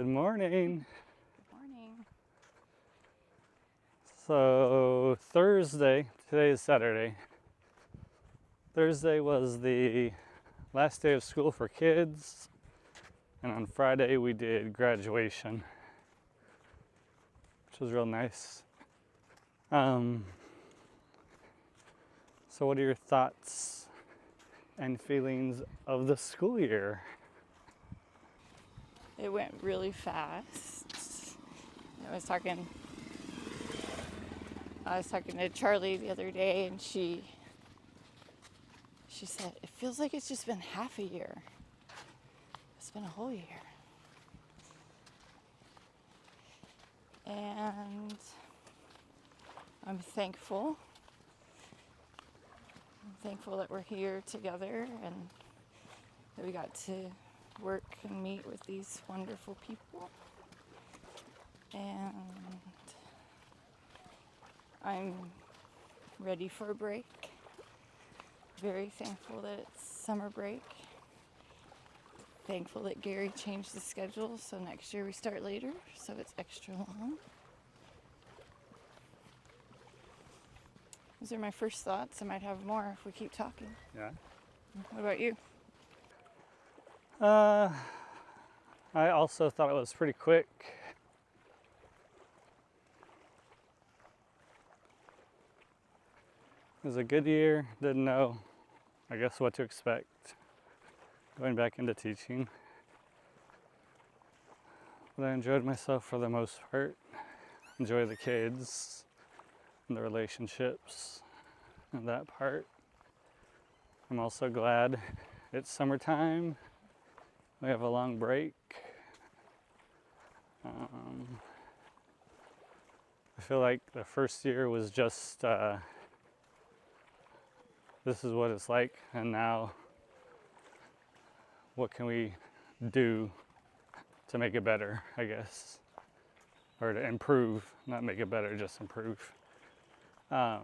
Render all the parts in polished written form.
Good morning. Good morning. So Thursday, today is Saturday. Thursday was the last day of school for kids, and on Friday we did graduation, which was real nice. So what are your thoughts and feelings of the school year? It went really fast. I was talking to Charlie the other day, and she said, it feels like it's just been half a year. It's been a whole year. And I'm thankful. That we're here together and that we got to work and meet with these wonderful people. And I'm ready for a break. Very thankful that it's summer break. Thankful that Gary changed the schedule so next year we start later, so it's extra long. Those are my first thoughts. I might have more if we keep talking. Yeah. What about you? I also thought it was pretty quick. It was a good year. Didn't know, I guess, what to expect going back into teaching. But I enjoyed myself for the most part. Enjoy the kids and the relationships and that part. I'm also glad it's summertime. We have a long break. I feel like the first year was just this is what it's like, and now what can we do to make it better, I guess, or to improve, not make it better, just improve. Yeah.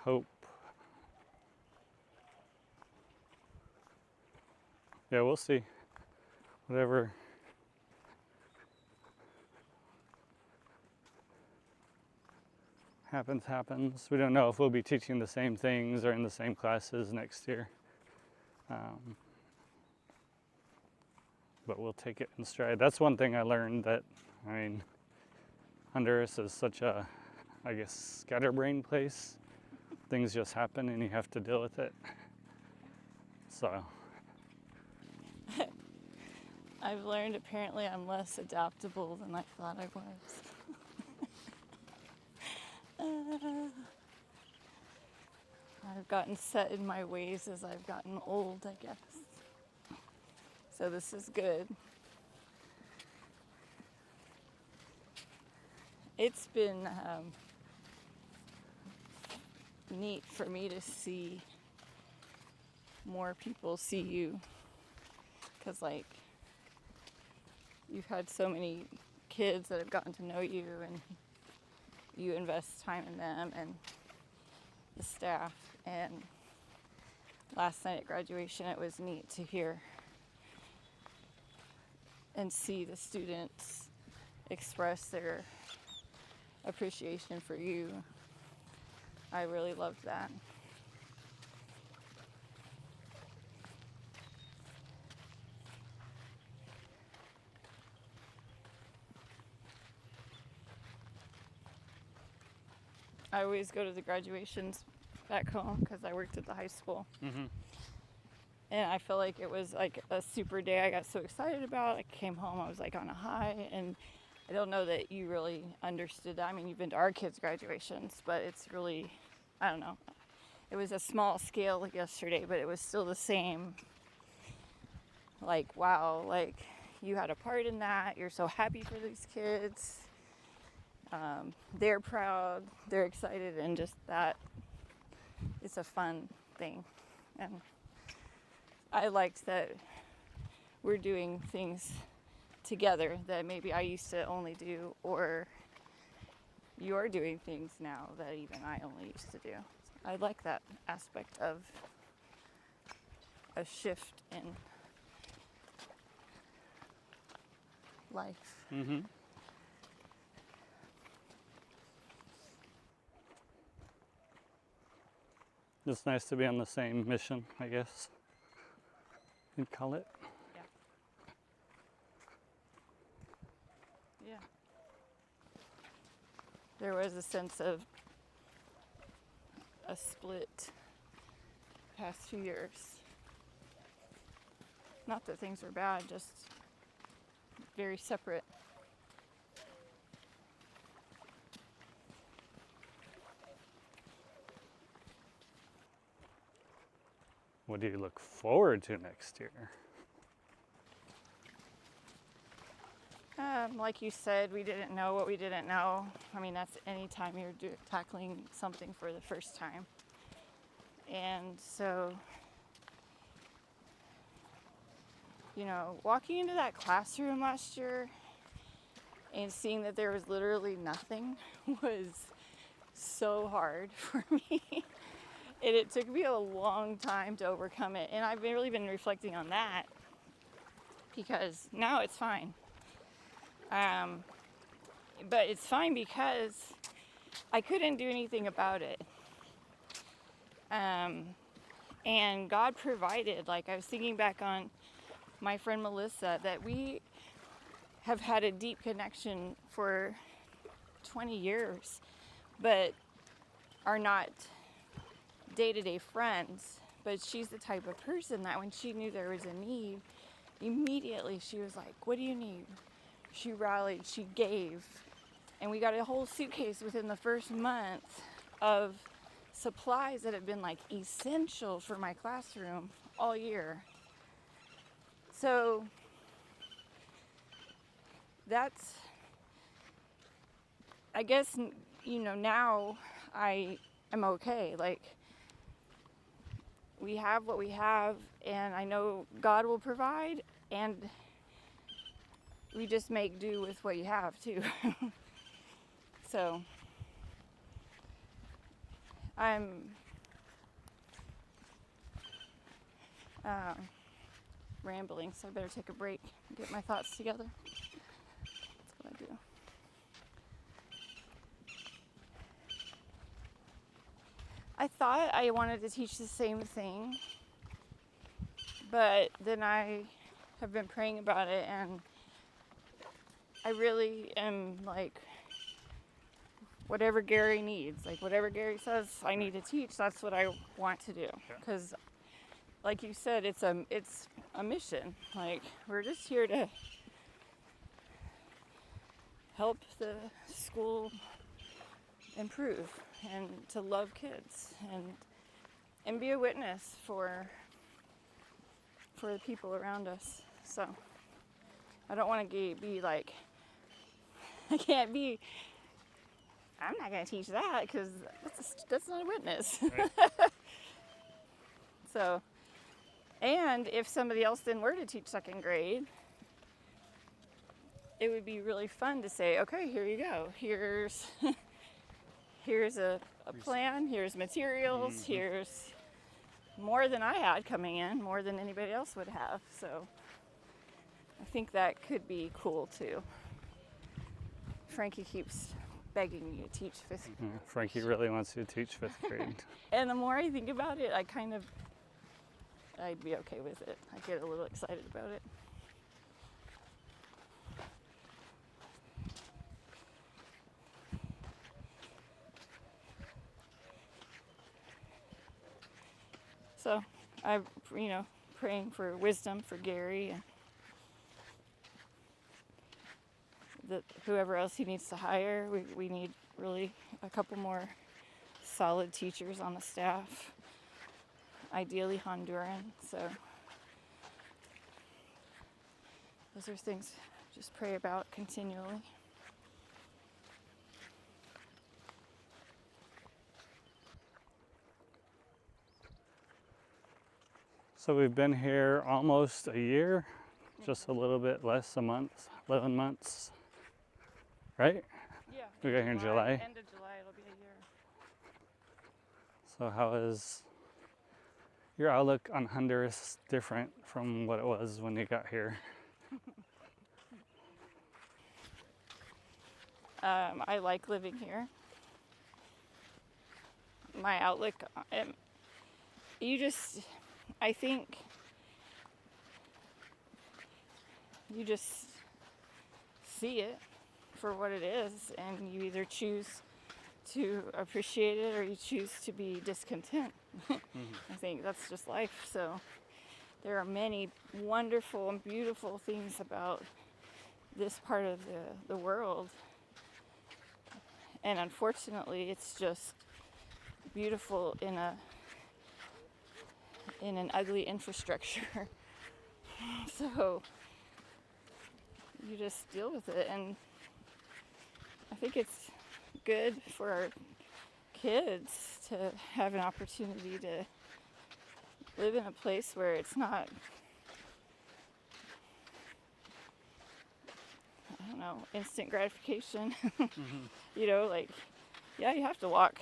Hope. Yeah, we'll see. Whatever happens. We don't know if we'll be teaching the same things or in the same classes next year. But we'll take it in stride. That's one thing I learned, that, Honduras is such a, I guess, scatterbrained place. Things just happen and you have to deal with it. So. I've learned apparently I'm less adaptable than I thought I was. I've gotten set in my ways as I've gotten old, I guess. So this is good. It's been neat for me to see more people see you, because you've had so many kids that have gotten to know you, and you invest time in them and the staff. And last night at graduation, it was neat to hear and see the students express their appreciation for you. I really loved that. I always go to the graduations back home because I worked at the high school. Mm-hmm. And I feel like it was like a super day I got so excited about. I came home, I was like on a high, and I don't know that you really understood that. I mean, you've been to our kids' graduations, but it's really, I don't know. It was a small scale like yesterday, but it was still the same. Like, wow, like you had a part in that. You're so happy for these kids. They're proud, they're excited, and just that, it's a fun thing. And I liked that we're doing things together that maybe I used to only do, or you're doing things now that even I only used to do. So I like that aspect of a shift in life. Mm-hmm. It's nice to be on the same mission, I guess you'd call it. Yeah. Yeah. There was a sense of a split past few years. Not that things were bad, just very separate. What do you look forward to next year? Like you said, we didn't know what we didn't know. I mean, that's any time you're tackling something for the first time. And so, you know, walking into that classroom last year and seeing that there was literally nothing was so hard for me. And it took me a long time to overcome it. And I've really been reflecting on that because now it's fine. But it's fine because I couldn't do anything about it. And God provided. Like, I was thinking back on my friend Melissa, that we have had a deep connection for 20 years, but are not day-to-day friends. But she's the type of person that when she knew there was a need, immediately she was like, what do you need? She rallied, she gave. And we got a whole suitcase within the first month of supplies that have been like essential for my classroom all year. So that's, I guess, you know, now I am okay. Like, we have what we have, and I know God will provide, and we just make do with what you have too. So I'm rambling, so I better take a break and get my thoughts together. That's what I do. I thought I wanted to teach the same thing, but then I have been praying about it, and I really am like, whatever Gary needs, like whatever Gary says I need to teach, that's what I want to do. Because, like you said, it's a mission. Like, we're just here to help the school improve and to love kids and be a witness for the people around us. So I don't want to be like, I'm not going to teach that because that's not a witness. Right. So, and if somebody else then were to teach second grade, it would be really fun to say, okay, here you go. Here's a plan, here's materials, here's more than I had coming in, more than anybody else would have. So I think that could be cool too. Frankie keeps begging me to teach fifth grade. Frankie really wants you to teach fifth grade. And the more I think about it, I'd be okay with it. I get a little excited about it. So I'm, praying for wisdom for Gary and whoever else he needs to hire. We need really a couple more solid teachers on the staff, ideally Honduran. So those are things just pray about continually. So we've been here almost a year, just a little bit less, a month, 11 months, right? Yeah. We got here in July. End of July, it'll be a year. So how is your outlook on Honduras different from what it was when you got here? I like living here. My outlook, I think you just see it for what it is, and you either choose to appreciate it or you choose to be discontent. I think that's just life. So there are many wonderful and beautiful things about this part of the world. And unfortunately, it's just beautiful in an ugly infrastructure. So you just deal with it, and I think it's good for our kids to have an opportunity to live in a place where it's not, I don't know, instant gratification. Like, yeah, you have to walk.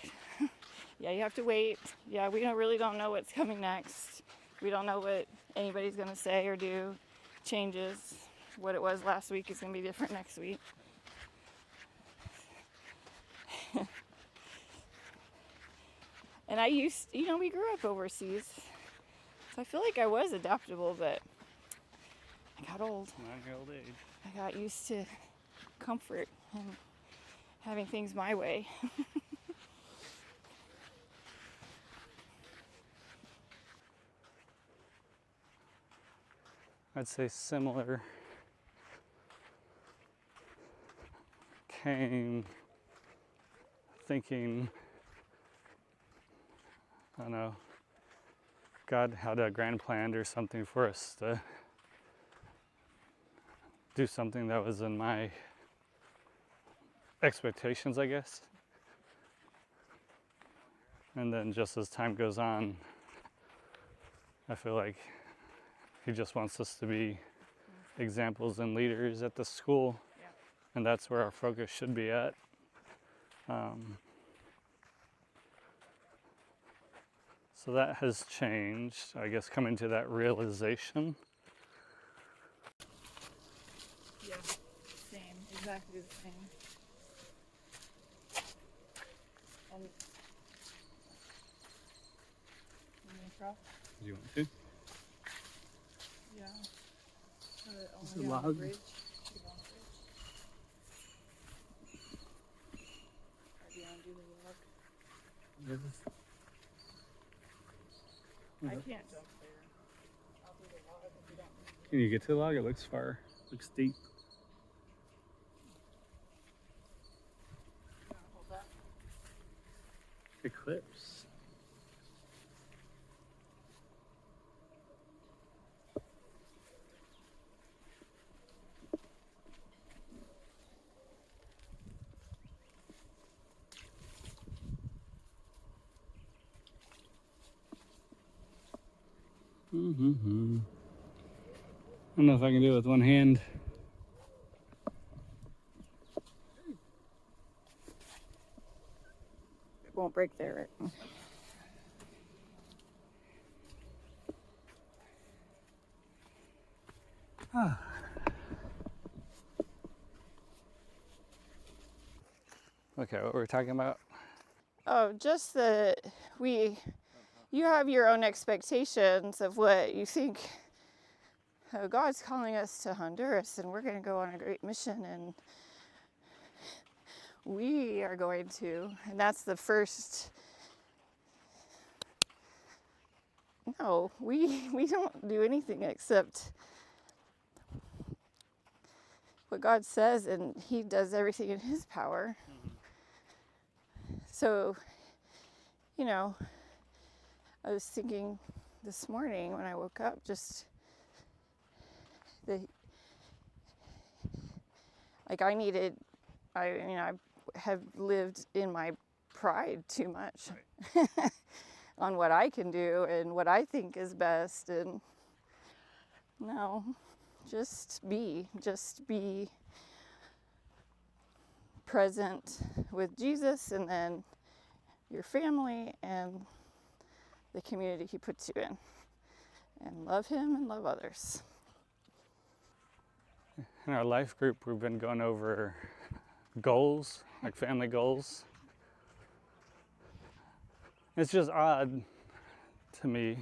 Yeah, you have to wait. Yeah, we really don't know what's coming next. We don't know what anybody's going to say or do. Changes. What it was last week is going to be different next week. And we grew up overseas. So I feel like I was adaptable, but I got old. Not your old age. I got used to comfort and having things my way. I'd say similar. Came thinking, I don't know, God had a grand plan or something for us to do something that was in my expectations, I guess. And then just as time goes on, I feel like He just wants us to be examples and leaders at the school. Yeah. And that's where our focus should be at. So that has changed, I guess, coming to that realization. Yeah, same, exactly the same. And you want to cross? Do you want to? Yeah. Is it log? Bridge. Or do you want to do the log? I can't jump there. I'll do the log if you don't need to. Can you get to the log? It looks far. Looks deep. You want to hold that? Eclipse. I don't know if I can do it with one hand. It won't break there, right? Okay, what were we talking about? Oh, just that you have your own expectations of what you think. Oh, God's calling us to Honduras, and we're going to go on a great mission, and we are going to, and that's the first. No, we don't do anything except what God says, and He does everything in His power. So, I was thinking this morning when I woke up, just I have lived in my pride too much on what I can do and what I think is best, and no, just be present with Jesus and then your family, and the community he puts you in, and love him and love others. In our life group, we've been going over goals, like family goals. It's just odd to me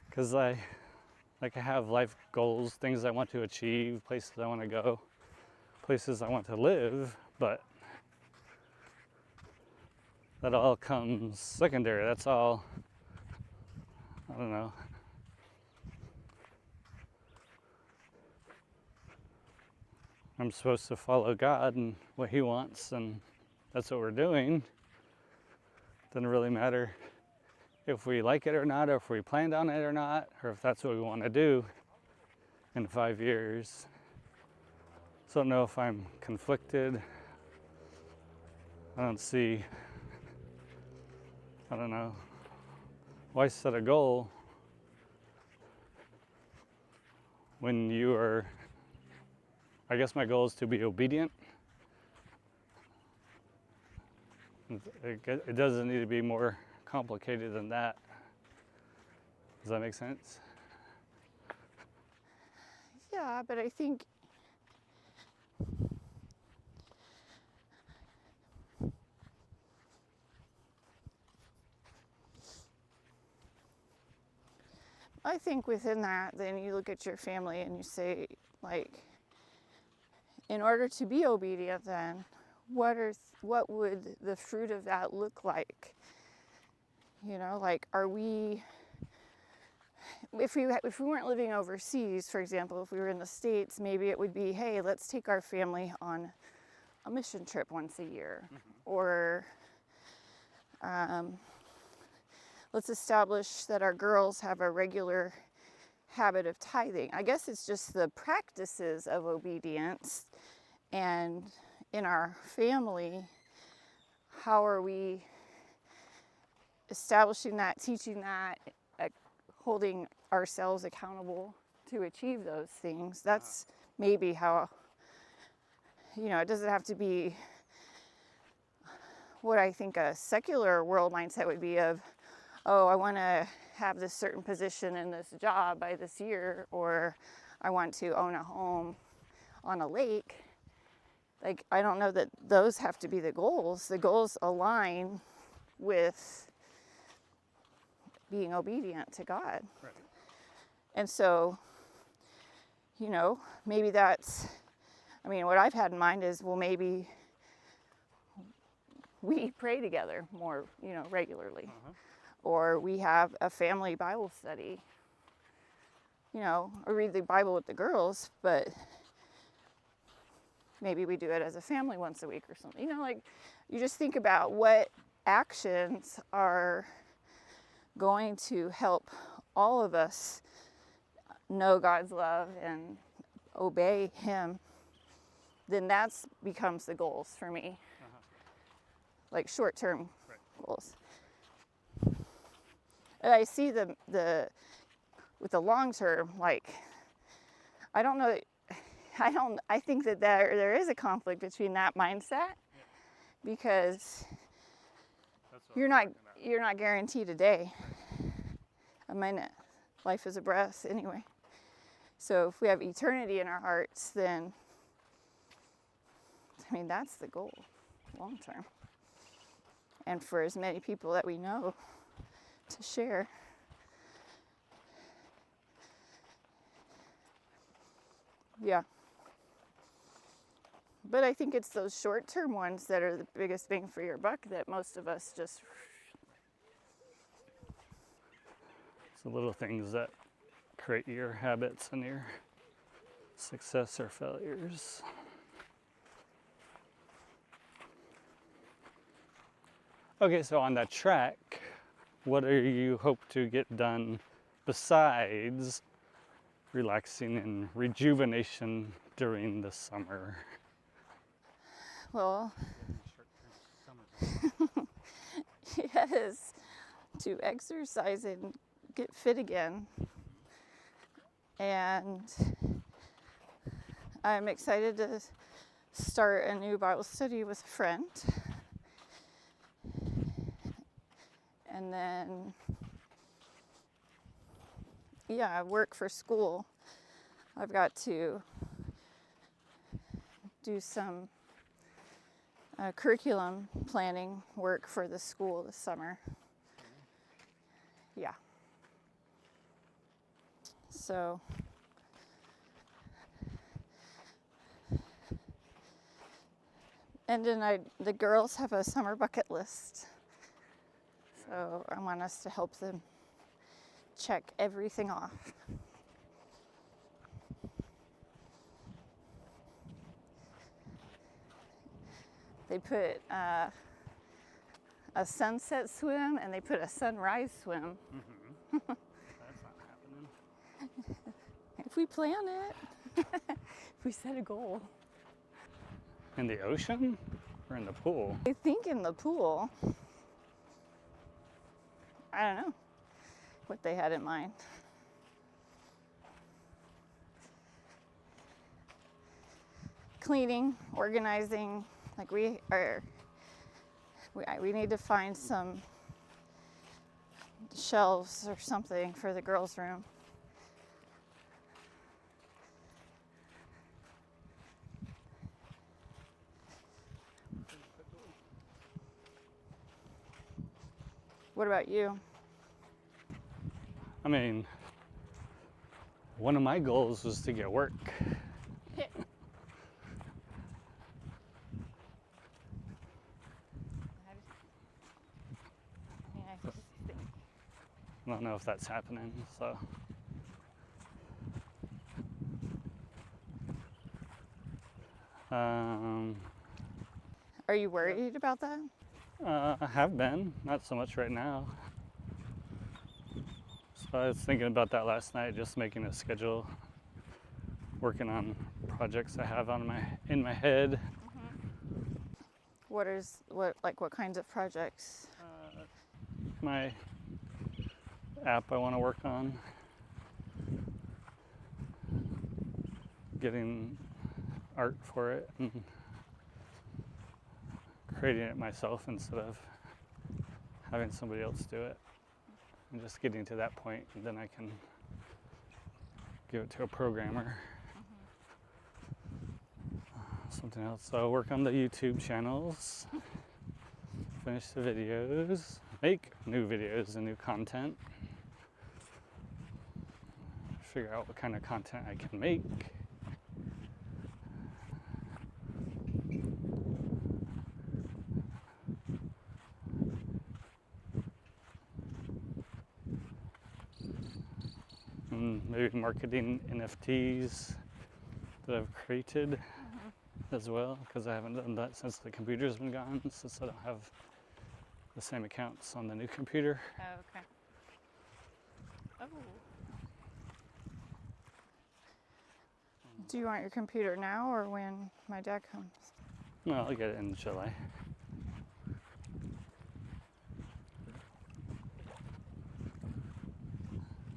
because I have life goals, things I want to achieve, places I want to go, places I want to live, but that all comes secondary. That's all, I don't know. I'm supposed to follow God and what he wants, and that's what we're doing. Doesn't really matter if we like it or not, or if we planned on it or not, or if that's what we want to do in 5 years. So I don't know if I'm conflicted. I don't know. Why set a goal when you are, I guess my goal is to be obedient. It doesn't need to be more complicated than that. Does that make sense? Yeah, but I think within that, then you look at your family and you say, like, in order to be obedient, then what would the fruit of that look like? You know, like, are we, if we weren't living overseas, for example, if we were in the States, maybe it would be, hey, let's take our family on a mission trip once a year, or let's establish that our girls have a regular habit of tithing. I guess it's just the practices of obedience. And in our family, how are we establishing that, teaching that, holding ourselves accountable to achieve those things? That's maybe how, you know, it doesn't have to be what I think a secular world mindset would be of, oh, I want to have this certain position in this job by this year, or I want to own a home on a lake. Like, I don't know that those have to be the goals. The goals align with being obedient to God. Right. And so, you know, maybe that's, I mean, what I've had in mind is, well, maybe we pray together more, you know, regularly. Or we have a family Bible study. You know, or read the Bible with the girls, but maybe we do it as a family once a week or something. You know, like, you just think about what actions are going to help all of us know God's love and obey him, then that's becomes the goals for me. Like short-term goals. And I see the with the long term, like, I don't know, I think that there is a conflict between that mindset, because you're not guaranteed a day. I mean, life is a breath anyway. So if we have eternity in our hearts, then, I mean, that's the goal, long term. And for as many people that we know to share. Yeah. But I think it's those short-term ones that are the biggest bang for your buck that most of us just... It's the little things that create your habits and your success or failures. Okay, so on that track, what do you hope to get done besides relaxing and rejuvenation during the summer? Well, yes, to exercise and get fit again. And I'm excited to start a new Bible study with a friend. And then, yeah, work for school. I've got to do some curriculum planning work for the school this summer. Yeah. So, and then the girls have a summer bucket list. So I want us to help them check everything off. They put a sunset swim and they put a sunrise swim. Mm-hmm. That's not happening. If we plan it, if we set a goal. In the ocean or in the pool? I think in the pool. I don't know what they had in mind. Cleaning, organizing, like we need to find some shelves or something for the girls' room. What about you? I mean, one of my goals was to get work. I don't know if that's happening, so. Are you worried about that? I have been, not so much right now. So I was thinking about that last night, just making a schedule, working on projects I have in my head. What kinds of projects? My app I want to work on, getting art for it and creating it myself instead of having somebody else do it, and just getting to that point, and then I can give it to a programmer. Something else. So I'll work on the YouTube channels, finish the videos, make new videos and new content, figure out what kind of content I can make. And maybe marketing NFTs that I've created as well, because I haven't done that since the computer's been gone, since I don't have the same accounts on the new computer. Oh, okay. Oh. Do you want your computer now or when my dad comes? No, I'll get it in July.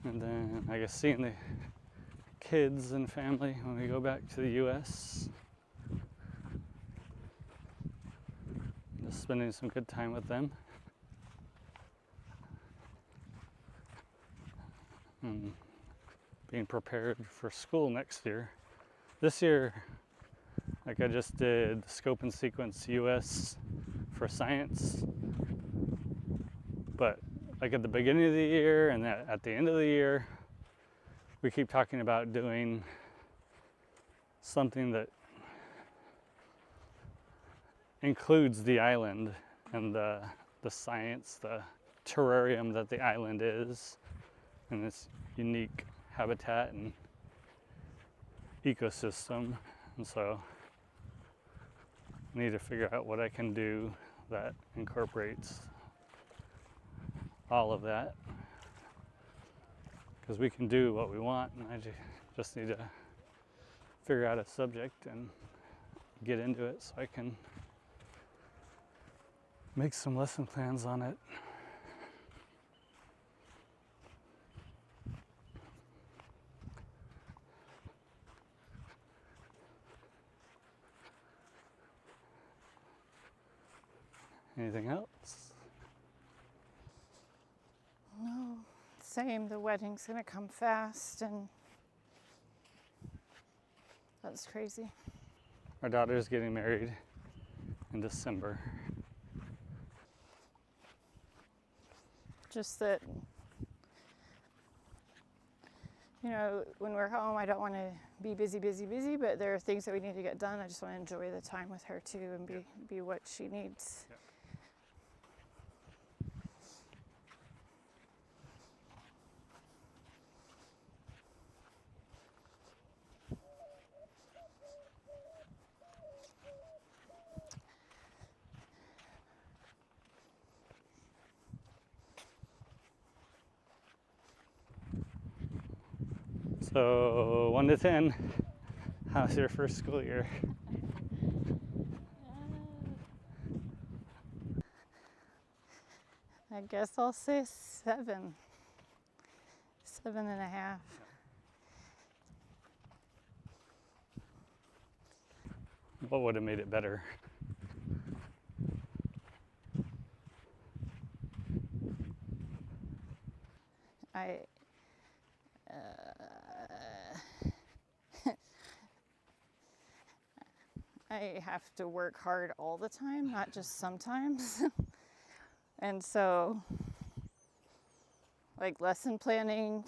And then I guess seeing the kids and family when we go back to the US. Just spending some good time with them. And being prepared for school next year. This year, like I just did scope and sequence US for science, but like at the beginning of the year and at the end of the year, we keep talking about doing something that includes the island and the science, the terrarium that the island is, and its unique habitat and ecosystem. And so I need to figure out what I can do that incorporates all of that, because we can do what we want, and I just need to figure out a subject and get into it so I can make some lesson plans on it. Anything else? same. The wedding's gonna come fast, and that's crazy. Our daughter's getting married in December. Just that, you know, when we're home, I don't want to be busy, but there are things that we need to get done. I just want to enjoy the time with her too, and be what she needs. Yep. So 1 to 10, how's your first school year? I guess I'll say 7, 7.5. What would have made it better? I have to work hard all the time, not just sometimes. And so, like lesson planning,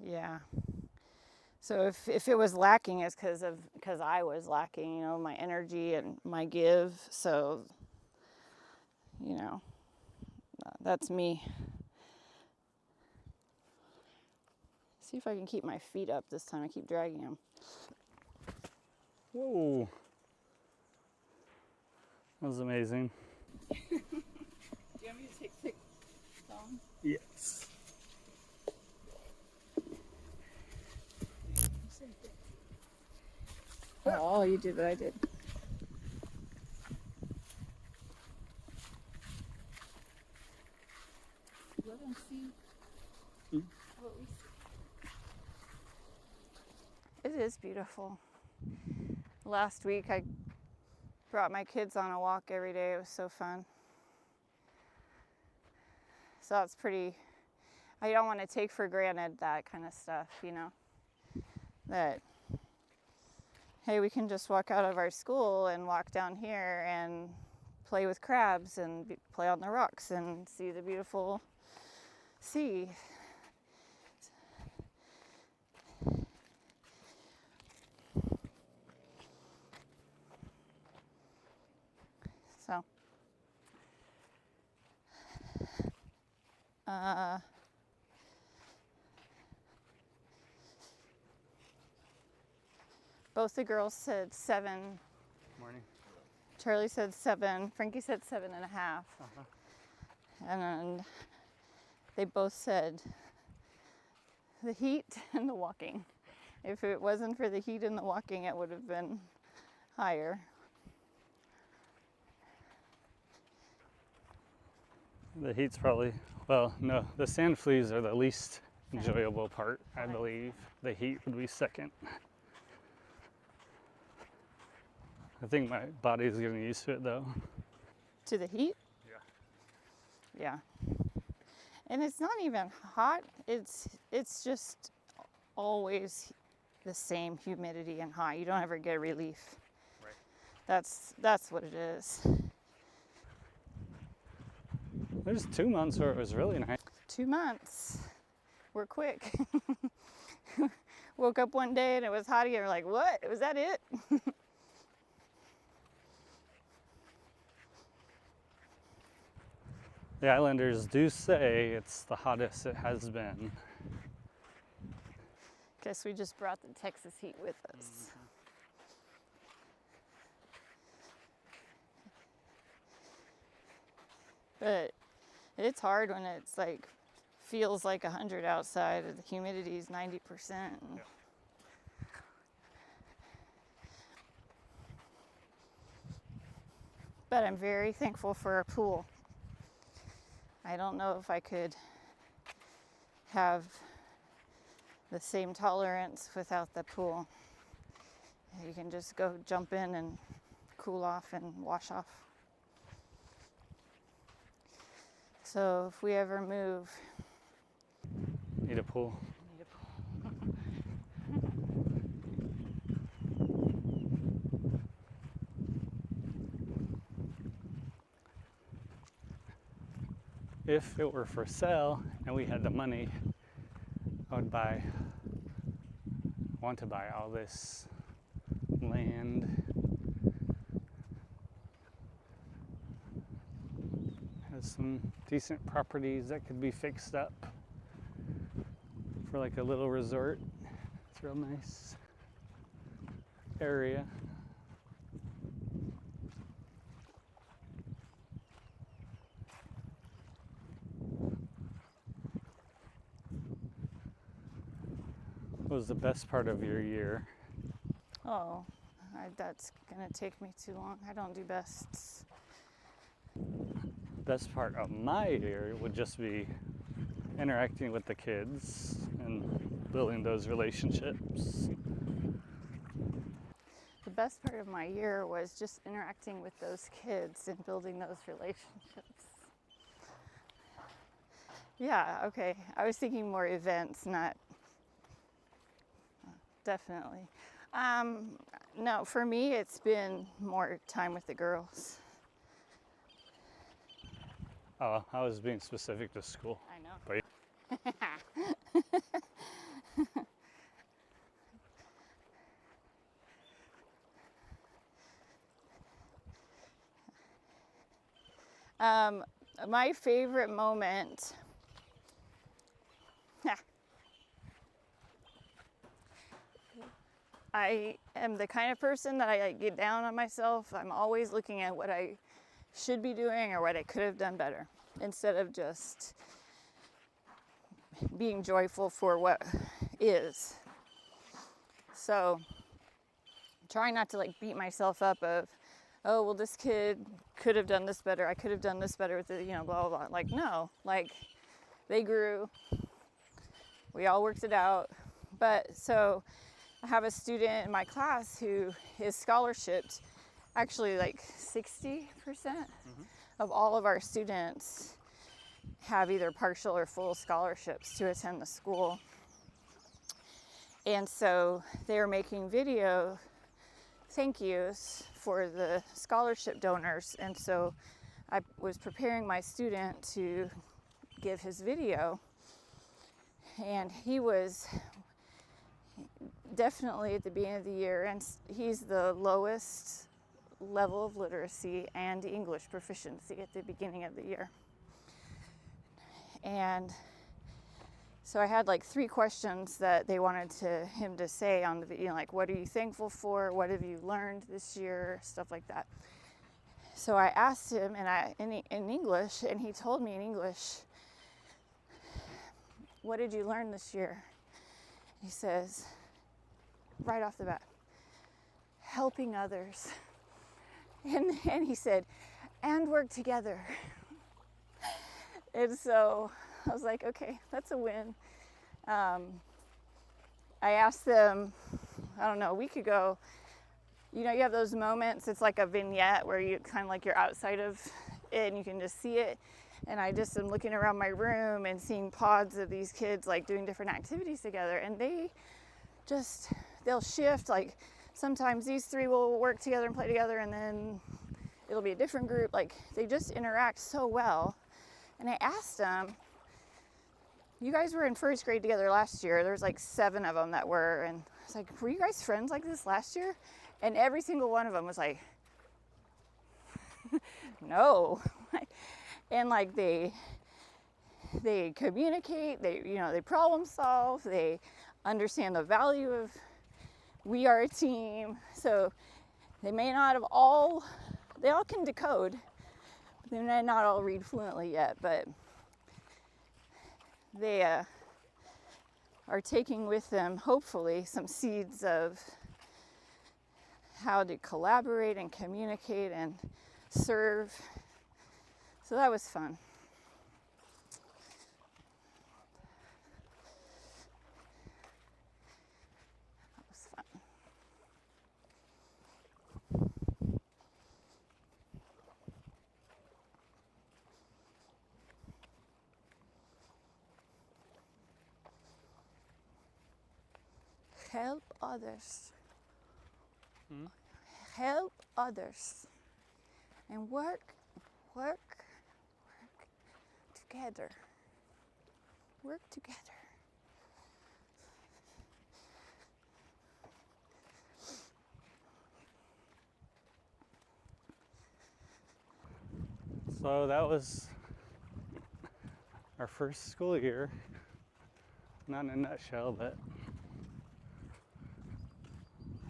yeah. So if it was lacking, it's because I was lacking, you know, my energy and my give. So, you know, that's me. See if I can keep my feet up this time. I keep dragging them. Whoa. That was amazing. Do you want me to take 6 songs? Yes. Oh, you did what I did. Let them see what we see. It is beautiful. Last week I brought my kids on a walk every day. It was so fun. So that's pretty, I don't want to take for granted that kind of stuff, you know, that, hey, we can just walk out of our school and walk down here and play with crabs and play on the rocks and see the beautiful sea. So, both the girls said 7. Morning. Charlie said 7. Frankie said 7.5. Uh-huh. And they both said the heat and the walking. If it wasn't for the heat and the walking, it would have been higher. The heat's probably, well, no, the sand fleas are the least enjoyable part, I believe. The heat would be second. I think my body's getting used to it though. To the heat? Yeah. And it's not even hot. It's just always the same humidity and hot. You don't ever get relief. Right. That's what it is. There's 2 months where it was really nice. 2 months. We're quick. Woke up one day and it was hot again. We're like, what? Was that it? The Islanders do say it's the hottest it has been. Guess we just brought the Texas heat with us. But it's hard when it's like, feels like 100 outside and the humidity is 90%. Yeah. But I'm very thankful for our pool. I don't know if I could have the same tolerance without the pool. You can just go jump in and cool off and wash off. So if we ever move, Need a pool. need a pool. If it were for sale and we had the money, I would want to buy all this land. Has some decent properties that could be fixed up for like a little resort. It's a real nice area. What was the best part of your year? Oh, that's gonna take me too long. I don't do bests. Best part of my year would just be interacting with the kids and building those relationships. The best part of my year was just interacting with those kids and building those relationships. Yeah, okay. I was thinking more events, not definitely. No, for me, it's been more time with the girls. Oh, I was being specific to school. I know. But My favorite moment. I am the kind of person that I get down on myself. I'm always looking at what I should be doing or what I could have done better, instead of just being joyful for what is. So trying not to like beat myself up of, oh, well, this kid could have done this better. I could have done this better with it, blah, blah, blah. Like, no, like they grew. We all worked it out. But so I have a student in my class who is scholarshiped. Actually, like 60% of all of our students have either partial or full scholarships to attend the school. And so they were making video thank yous for the scholarship donors. And so I was preparing my student to give his video. And he was definitely at the beginning of the year, and he's the lowest level of literacy and English proficiency at the beginning of the year. And so I had like 3 questions that they wanted him to say on the video, like, what are you thankful for? What have you learned this year? Stuff like that. So I asked him in English, and he told me in English, what did you learn this year? He says, right off the bat, helping others. And he said, and work together. And so I was like, okay, that's a win. I asked them, I don't know, a week ago, you have those moments, it's like a vignette where you kind of like you're outside of it and you can just see it. And I just am looking around my room and seeing pods of these kids like doing different activities together, and they'll shift. Like sometimes these 3 will work together and play together, and then it'll be a different group. Like they just interact so well. And I asked them, you guys were in first grade together last year. There's like 7 of them that were, and I was like, were you guys friends like this last year? And every single one of them was like, no. And like they communicate, they problem solve, they understand the value of we are a team. So they may not have they all can decode, but they may not all read fluently yet, but they are taking with them, hopefully, some seeds of how to collaborate and communicate and serve. So that was fun. That was fun. Help others. Hmm? Help others. And work together. Work together. So that was our first school year. Not in a nutshell, but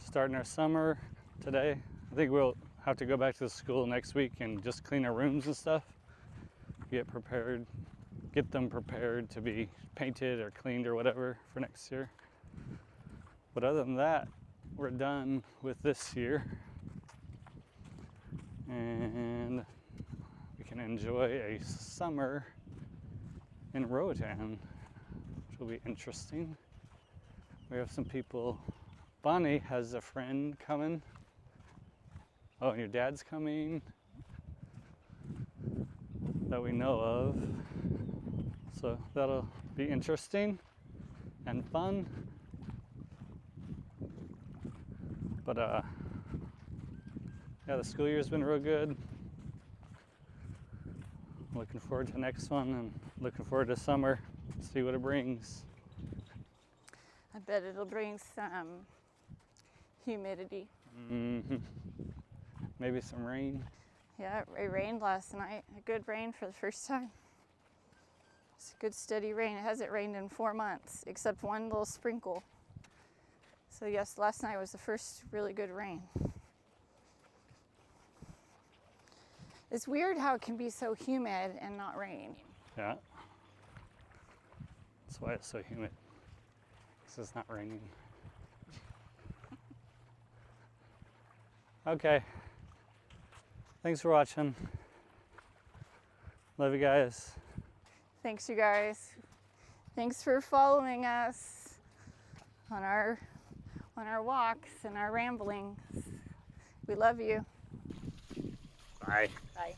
starting our summer today. I think we'll have to go back to the school next week and just clean our rooms and stuff. Get them prepared to be painted or cleaned or whatever for next year. But other than that, we're done with this year. And we can enjoy a summer in Roatan, which will be interesting. We have some people. Bonnie has a friend coming. Oh, and your dad's coming that we know of. So that'll be interesting and fun. But yeah, the school year's been real good. Looking forward to the next one and looking forward to summer. See what it brings. I bet it'll bring some humidity. Mm-hmm. Maybe some rain. Yeah, it rained last night. A good rain for the first time. It's a good steady rain. It hasn't rained in 4 months, except one little sprinkle. So yes, last night was the first really good rain. It's weird how it can be so humid and not rain. Yeah. That's why it's so humid. Because it's not raining. Okay. Thanks for watching. Love you guys. Thanks, you guys. Thanks for following us on our walks and our ramblings. We love you. Bye. Bye.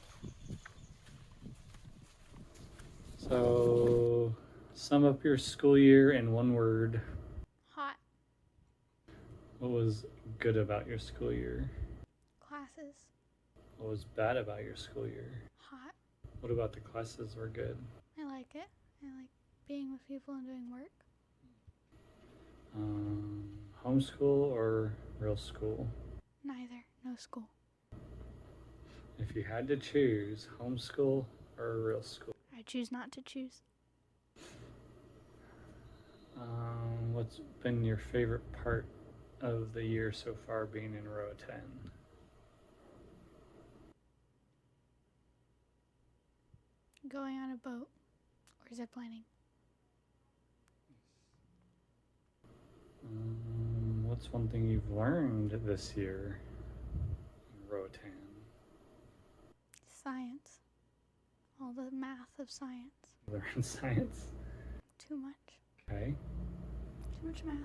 So, sum up your school year in one word. Hot. What was good about your school year? Classes. What was bad about your school year? Hot. What about the classes were good? I like it. I like being with people and doing work. Homeschool or real school? Neither. No school. If you had to choose, homeschool or real school? I choose not to choose. What's been your favorite part of the year so far being in Roatan? Going on a boat or ziplining. What's one thing you've learned this year in Roatan? Science. All the math of science. Learn science? Too much. Okay. Too much math.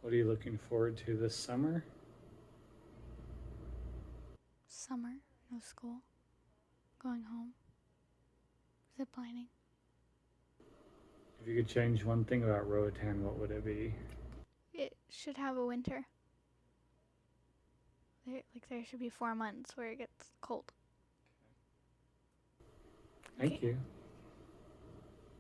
What are you looking forward to this summer? Summer. No school. Going home. Ziplining. If you could change one thing about Roatan, what would it be? It should have a winter. There should be 4 months where it gets cold. Thank Okay. you.